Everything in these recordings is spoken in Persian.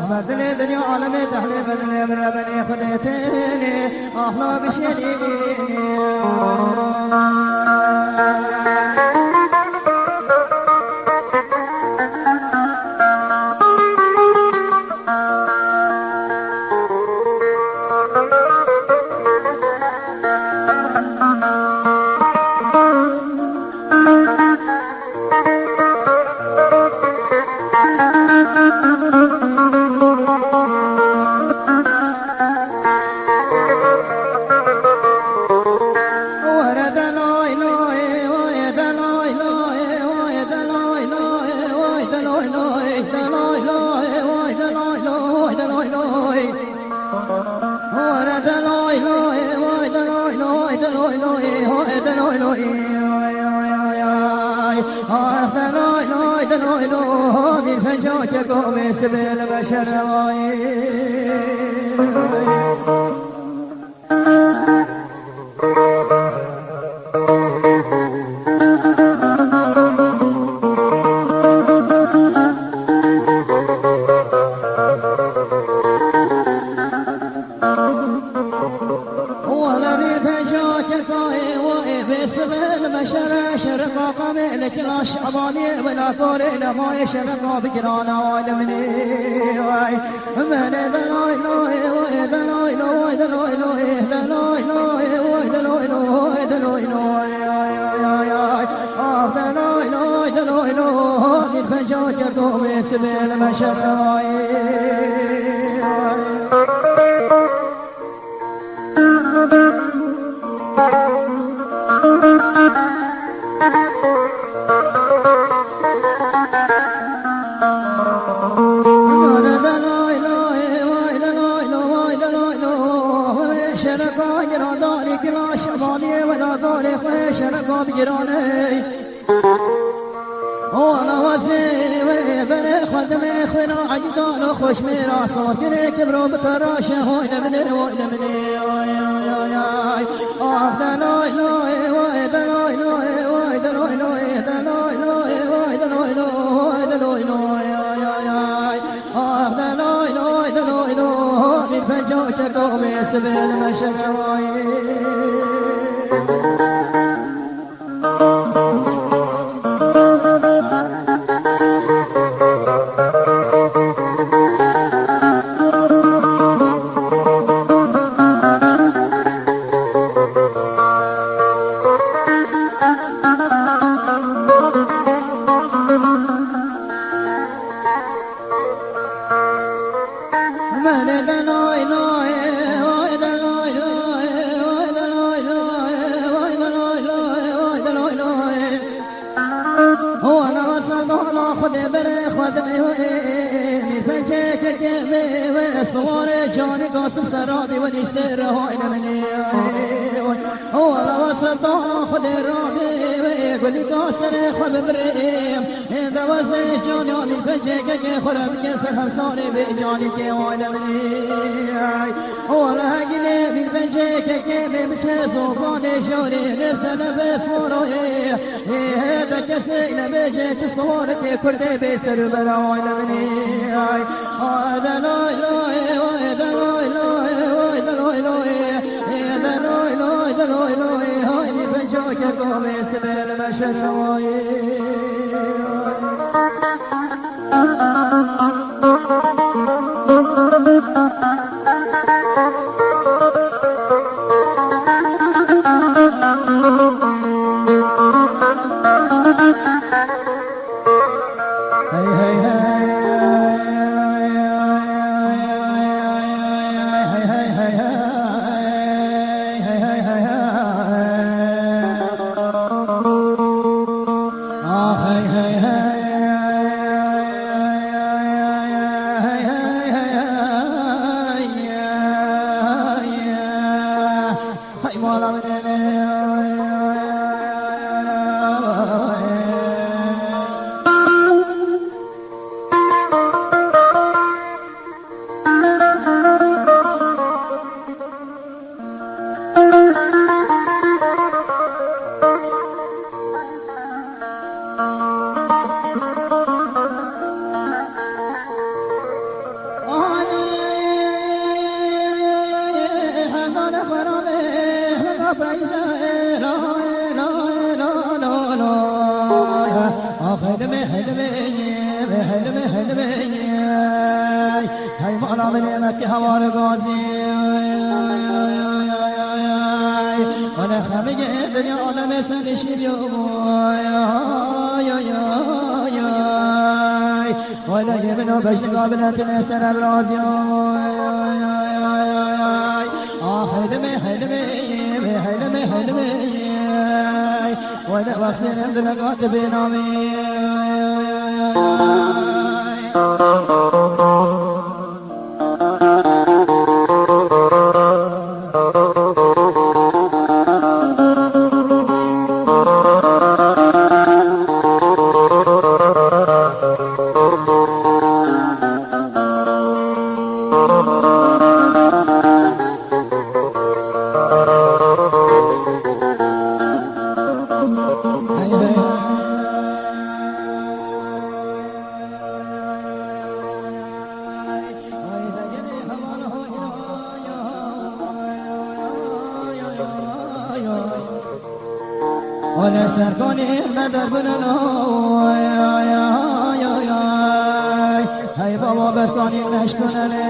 بدل دنيا عالمي تحلي بدل من ربني خديتني أحلى بشيني بالفجوج سبيل بشر شعباني ولا طوري لما يشرق بجرانا وادمني من دلوي لوي ودلوي لوي دلوي لوي دلوي لوي ودلوي لوي دلوي لوي دلوي لوي دلوي لوي بالفجوج قومي سبيل مشراي بجراني وانا وزي بني خدمي خنا عجدان خوش ميرا صوتني كبروا بتراشه وين مني وين مني دلوي لوي وين دلوي لوي وين دلوي لوي دلوي لوي وين دلوي لوي دلوي لوي دلوي لوي دلوي لوي بالفجوج قومي سبيل مشراي سرادي ونشتر هاي مني هو لو سلطان خد الرابي ويقول لي كاشتري خب بريم إذا وزي جوني من فجيك خرب كسر حصاني بجاني كي وانا مني هو لهجلي من فجيك بمشي صوفاني شوري نفسنا بصوره هذا كسينا بجيك صورتي كردي بيسر برا وانا مني هذا لا هذا لا هاي بنشوك قومي سبيل مشراي خدمة هاي مالا من مكة هوار غازي وانا خمج الدنيا انا مسل شيوم ولا يمنو بش قابلة نسر الرازي خدمة وانا وصل بلغات بنامي ولا سرقوني مدد بنو هاي بابا بركوني نشكونني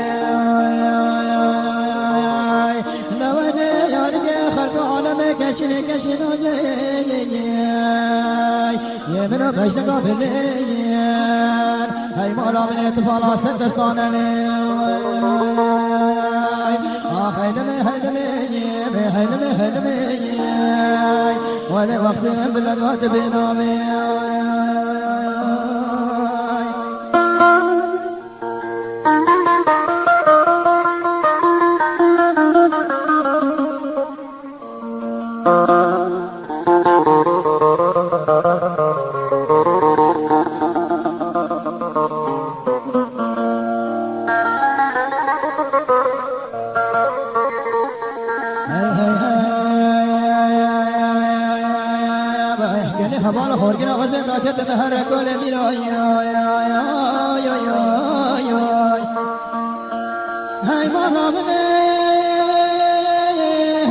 نودي يارجي خلق عالمي كشني يمنو بشنقا بليان هاي مالا من اتفالا ستستانني هيدمي ولا وقسم باللغات بنامي هبال خورجنا غزة داكت نهر كل ميراي هاي مالا من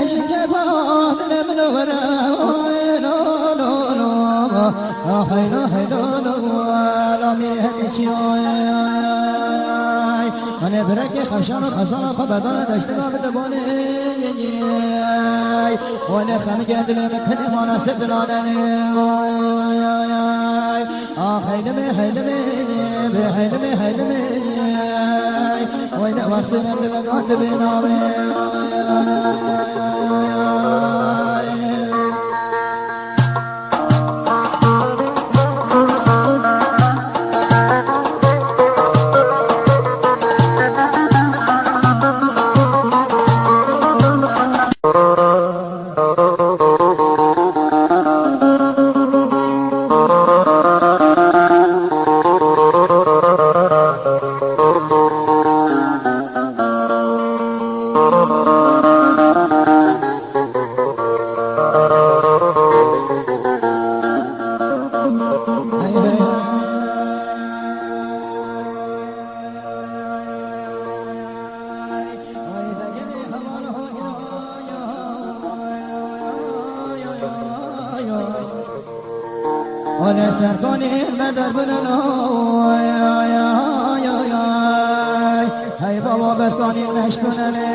شجبات من ورا لا هاي لا ميهشي أنا بركة خشانة خبدان دشتنا بدباني وأنا خمج أدم مكان ما نسبت لاني هيدمي وأنا وصل للغات بنامي ولا سرقوني مدد بنو هاي بابا بركوني نشكونني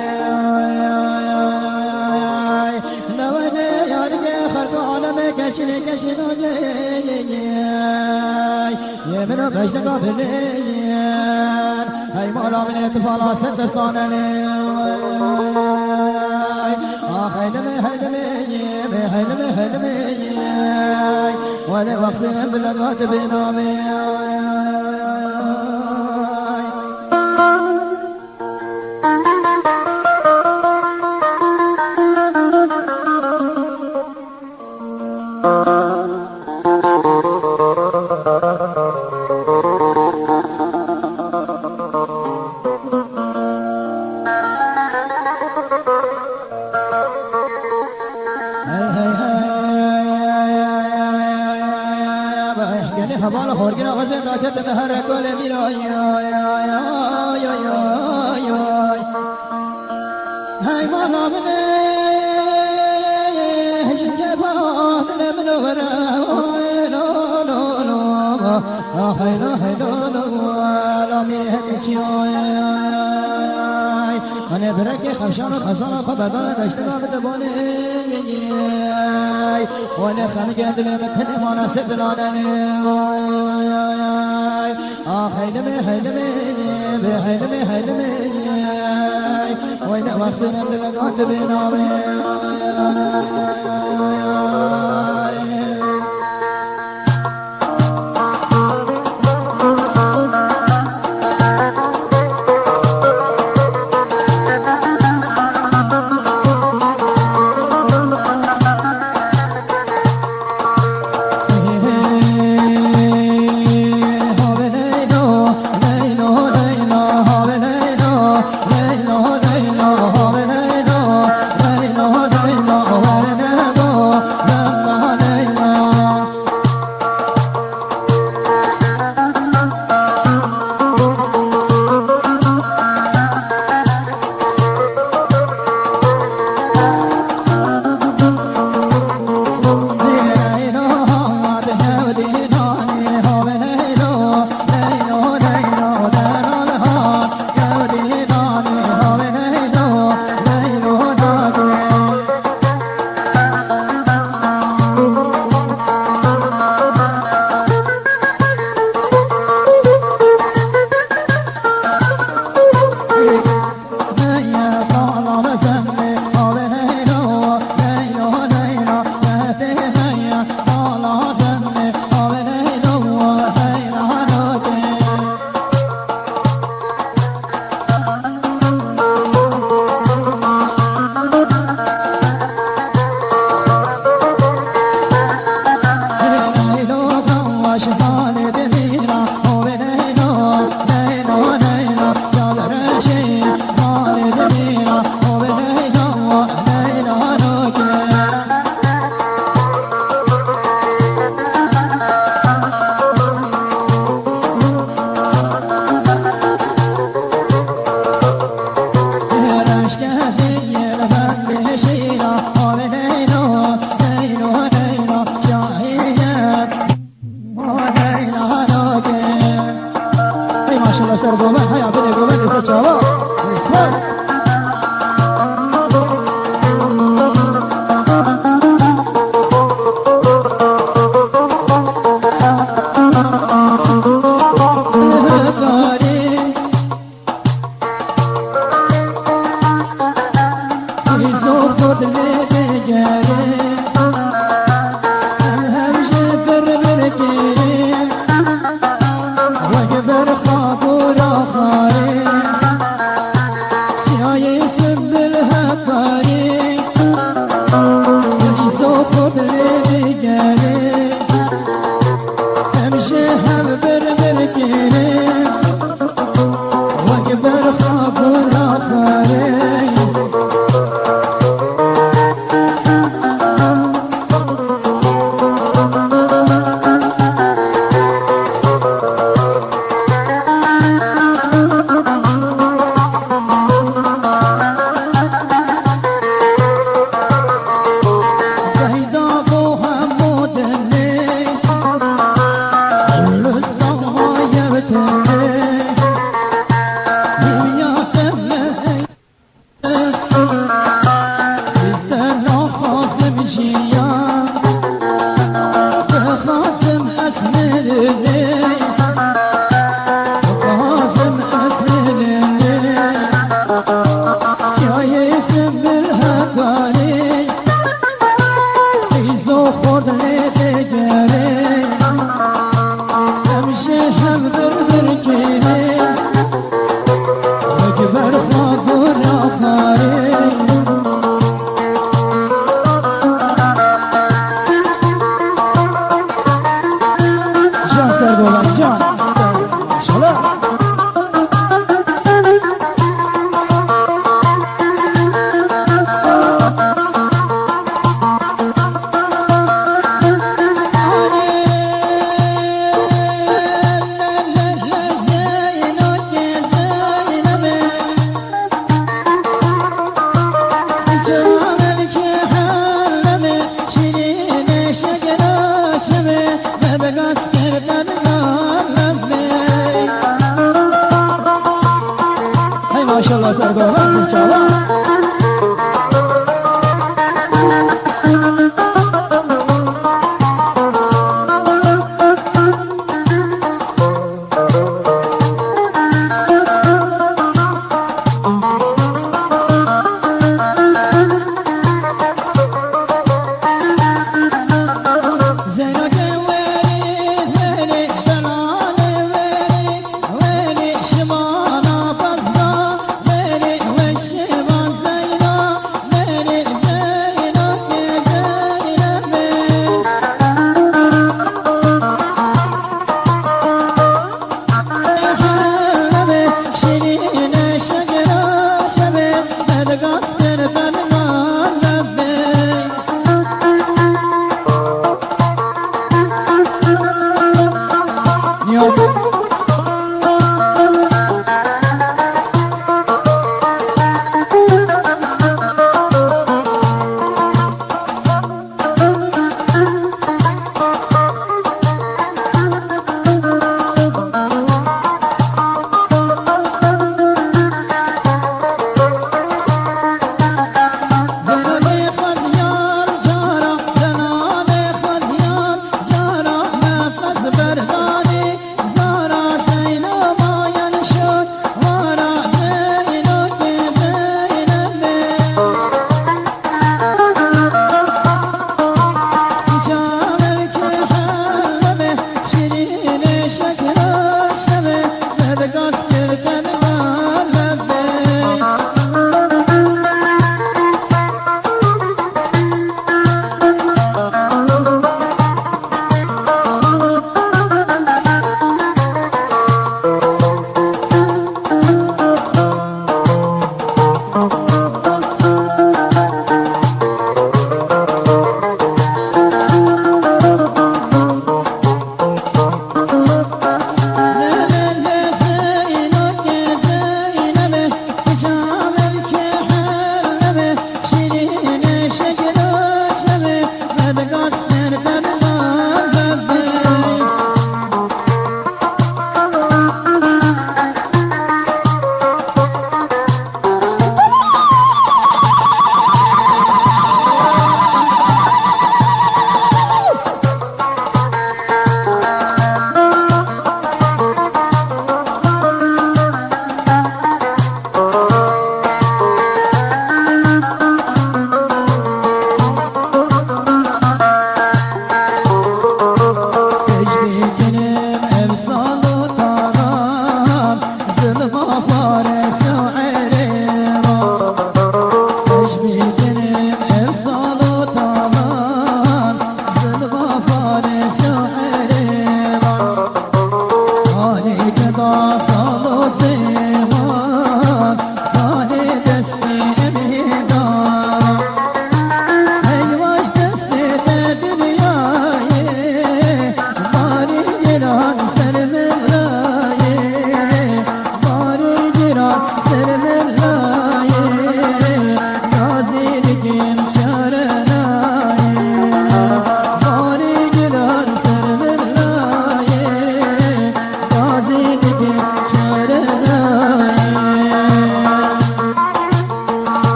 نودي يارجي خلق عالمي كشني يمنو بشنقا بليان هاي مالا من اتفالا ستستانني هيدمي ولا وقسم باللغات بنامي هبال خورجنا غزة داكت نهر كل ميراي هاي مالا من شجبات من ورا هلا هلا لا میهدی أنا بركي خشان خزان خبدان دشتنا بدباني وأنا خمجة دمتني ما نسيت لاني حيلمي حيلمي بحيلمي حيلمي وأنا مخزن للقات بنامي Madagascar, قربان شباب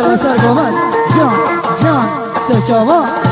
الله سرقومن جان جان سرچاوا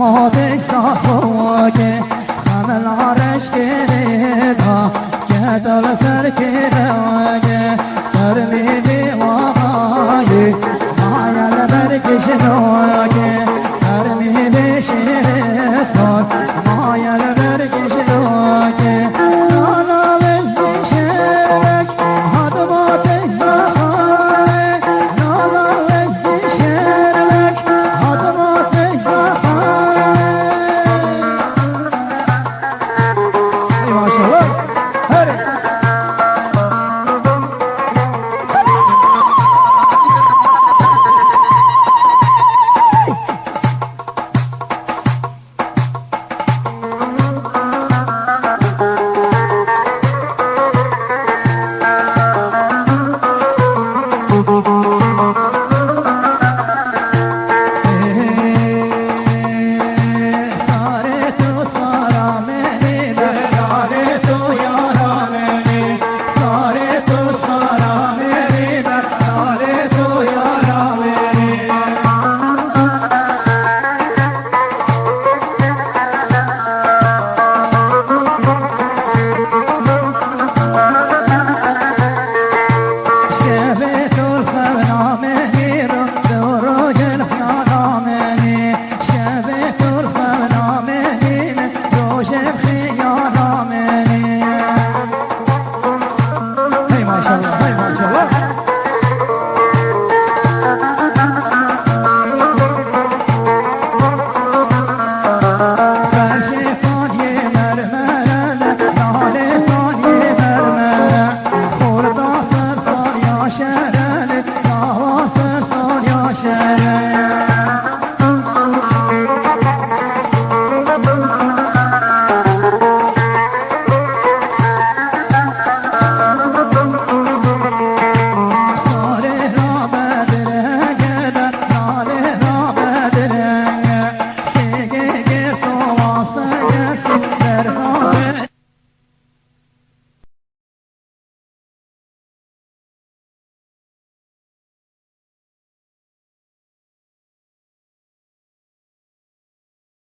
زحماتش صفوکه همه العرش کرده که دل سر کرده در میدی واقعی مایل برکشده